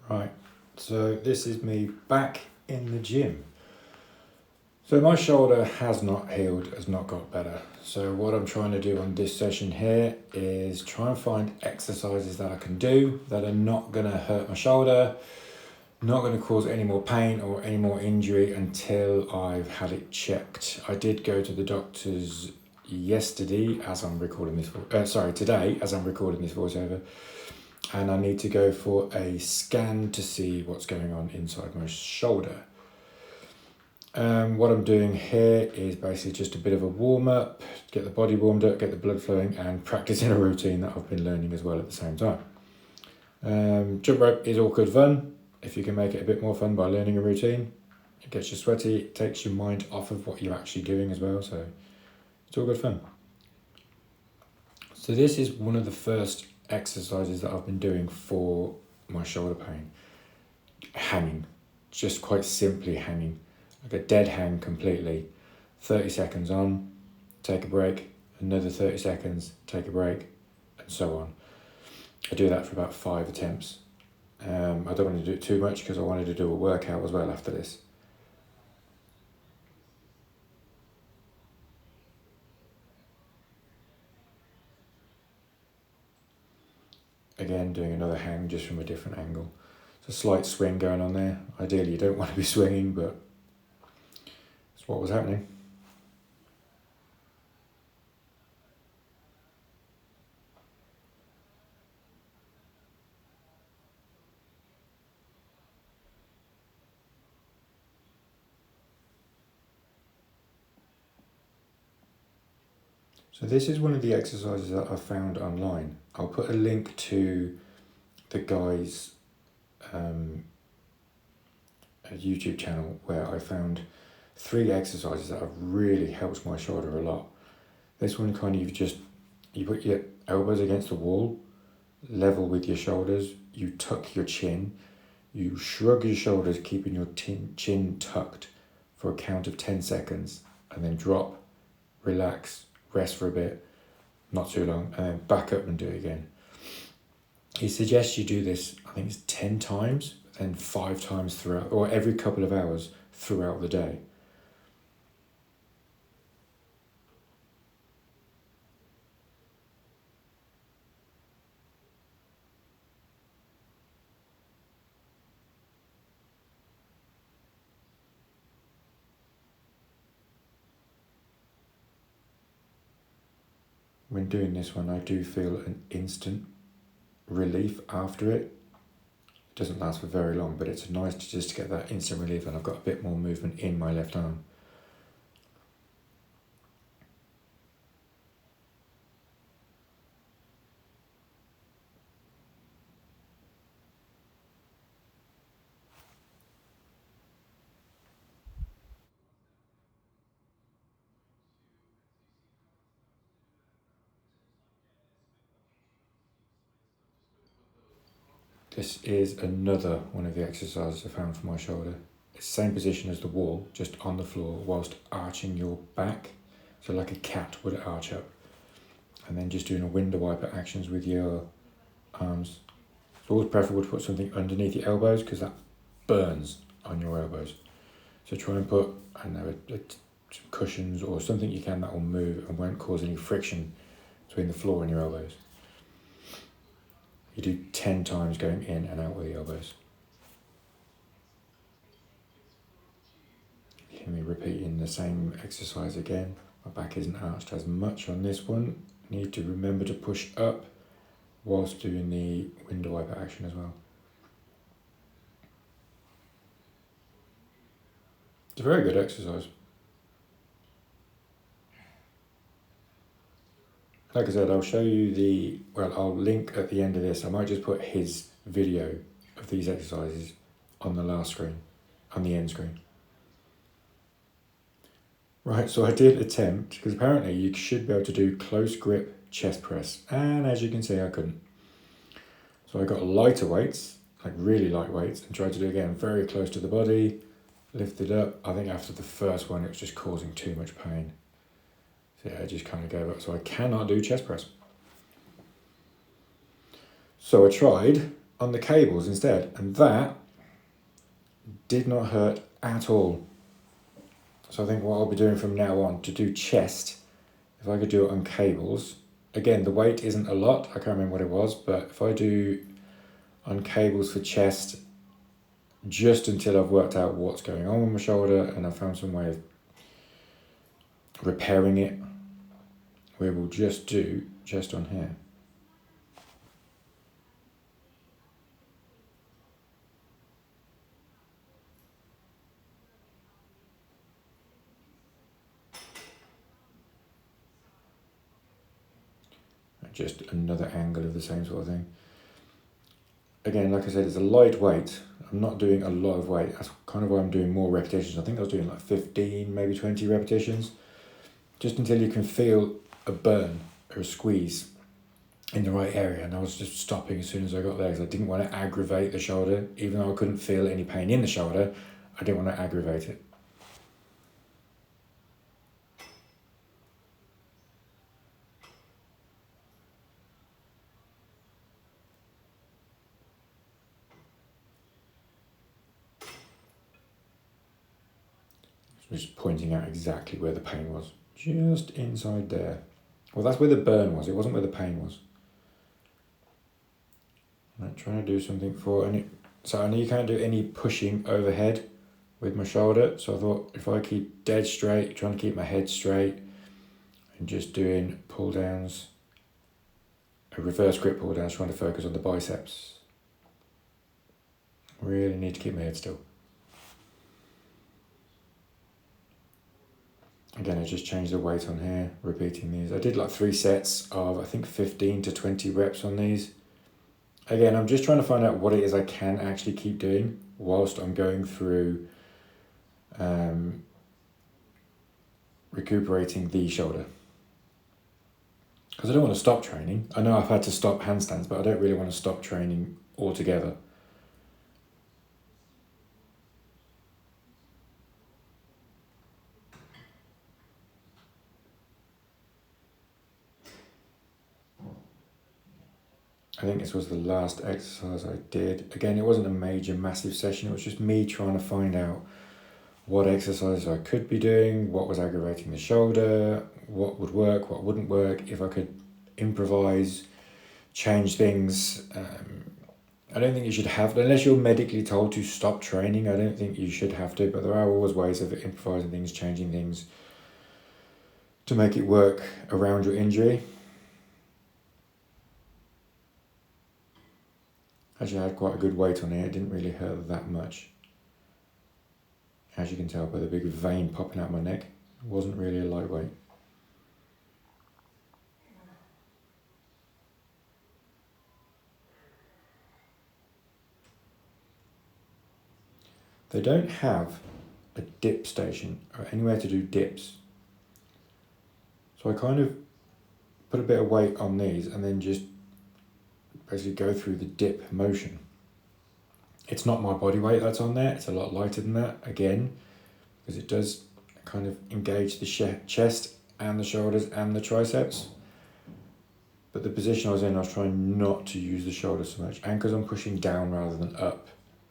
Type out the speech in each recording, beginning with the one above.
Right, so this is me back in the gym. So my shoulder has not healed, has not got better. So what I'm trying to do on this session here is try and find exercises that I can do that are not going to hurt my shoulder, not going to cause any more pain or any more injury until I've had it checked. I did go to the doctor's yesterday as I'm recording this, today as I'm recording this voiceover. And I need to go for a scan to see what's going on inside my shoulder. What I'm doing here is basically just a bit of a warm up, get the body warmed up, get the blood flowing, and practicing a routine that I've been learning as well at the same time. Jump rope is all good fun. If you can make it a bit more fun by learning a routine, it gets you sweaty, it takes your mind off of what you're actually doing as well, so it's all good fun. So this is one of the first exercises that I've been doing for my shoulder pain. Hanging, just quite simply hanging, like a dead hang completely. 30 seconds on, take a break, another 30 seconds, take a break, and so on. I do that for about 5 attempts. I don't want to do it too much because I wanted to do a workout as well after this. Again, doing another hang just from a different angle. It's a slight swing going on there. Ideally you don't want to be swinging, but it's what was happening. So this is one of the exercises that I found online. I'll put a link to the guy's YouTube channel where I found 3 exercises that have really helped my shoulder a lot. This one kind of you put your elbows against the wall, level with your shoulders, you tuck your chin, you shrug your shoulders keeping your chin tucked for a count of 10 seconds, and then drop, relax, rest for a bit, not too long, and then back up and do it again. He suggests you do this, I think it's 10 times, and 5 times throughout, or every couple of hours throughout the day. When doing this one, I do feel an instant relief after it. It doesn't last for very long, but it's nice to just get that instant relief, and I've got a bit more movement in my left arm. This is another one of the exercises I found for my shoulder. It's the same position as the wall, just on the floor whilst arching your back. So like a cat would arch up. And then just doing a window wiper actions with your arms. It's always preferable to put something underneath your elbows because that burns on your elbows. So try and put, I don't know, some cushions or something you can that will move and won't cause any friction between the floor and your elbows. You do 10 times going in and out with the elbows. You hear me repeating the same exercise again. My back isn't arched as much on this one. Need to remember to push up whilst doing the window wiper action as well. It's a very good exercise. Like I said, I'll show you I'll link at the end of this. I might just put his video of these exercises on the last screen, on the end screen. Right, so I did attempt, because apparently you should be able to do close grip chest press, and as you can see, I couldn't. So I got lighter weights, like really light weights, and tried to do it again very close to the body, lifted up. I think after the first one, it was just causing too much pain. So yeah, I just kind of gave up. So I cannot do chest press. So I tried on the cables instead, and that did not hurt at all. So I think what I'll be doing from now on to do chest, if I could do it on cables, again, the weight isn't a lot, I can't remember what it was, but if I do on cables for chest, just until I've worked out what's going on with my shoulder and I've found some way of repairing it, we will just do chest on here. Just another angle of the same sort of thing. Again, like I said, it's a light weight. I'm not doing a lot of weight. That's kind of why I'm doing more repetitions. I think I was doing like 15, maybe 20 repetitions, just until you can feel a burn or a squeeze in the right area. And I was just stopping as soon as I got there because I didn't want to aggravate the shoulder. Even though I couldn't feel any pain in the shoulder, I didn't want to aggravate it. Just pointing out exactly where the pain was. Just inside there. Well, that's where the burn was. It wasn't where the pain was. I'm trying to do something for any. So I know you can't do any pushing overhead with my shoulder. So I thought if I keep dead straight, trying to keep my head straight, and just doing pull downs, a reverse grip pull downs, trying to focus on the biceps. Really need to keep my head still. Again, I just changed the weight on here, repeating these. I did like 3 sets of, I think, 15 to 20 reps on these. Again, I'm just trying to find out what it is I can actually keep doing whilst I'm going through recuperating the shoulder. Because I don't want to stop training. I know I've had to stop handstands, but I don't really want to stop training altogether. I think this was the last exercise I did. Again, it wasn't a major, massive session. It was just me trying to find out what exercises I could be doing, what was aggravating the shoulder, what would work, what wouldn't work, if I could improvise, change things. I don't think you should have to, unless you're medically told to stop training, I don't think you should have to, but there are always ways of improvising things, changing things to make it work around your injury. Actually, I had quite a good weight on it. It didn't really hurt that much. As you can tell by the big vein popping out my neck, it wasn't really a lightweight. They don't have a dip station or anywhere to do dips. So I kind of put a bit of weight on these and then just basically go through the dip motion. It's not my body weight that's on there, it's a lot lighter than that, again, because it does kind of engage the chest and the shoulders and the triceps. But the position I was in, I was trying not to use the shoulders so much, and because I'm pushing down rather than up,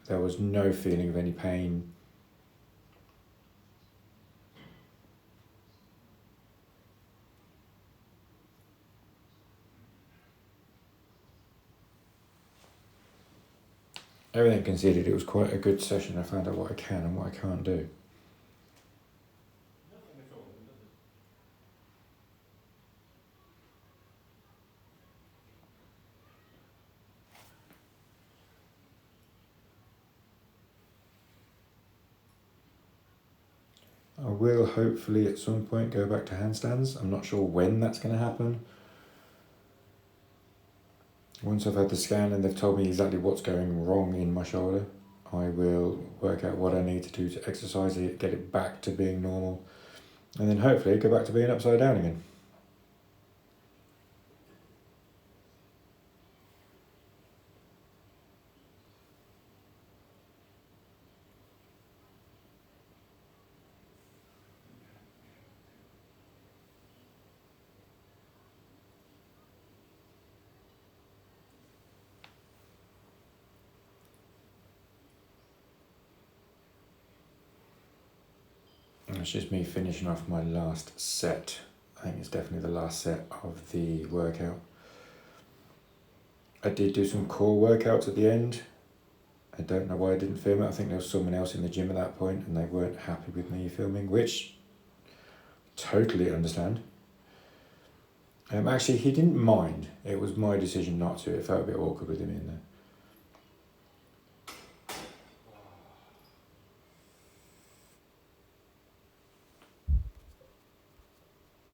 there was no feeling of any pain. Everything considered, it was quite a good session. I found out what I can and what I can't do. I will hopefully at some point go back to handstands. I'm not sure when that's going to happen. Once I've had the scan and they've told me exactly what's going wrong in my shoulder, I will work out what I need to do to exercise it, get it back to being normal, and then hopefully go back to being upside down again. It's just me finishing off my last set. I think it's definitely the last set of the workout. I did do some core workouts at the end. I don't know why I didn't film it. I think there was someone else in the gym at that point and they weren't happy with me filming, which totally understand. Actually, he didn't mind. It was my decision not to. It felt a bit awkward with him in there.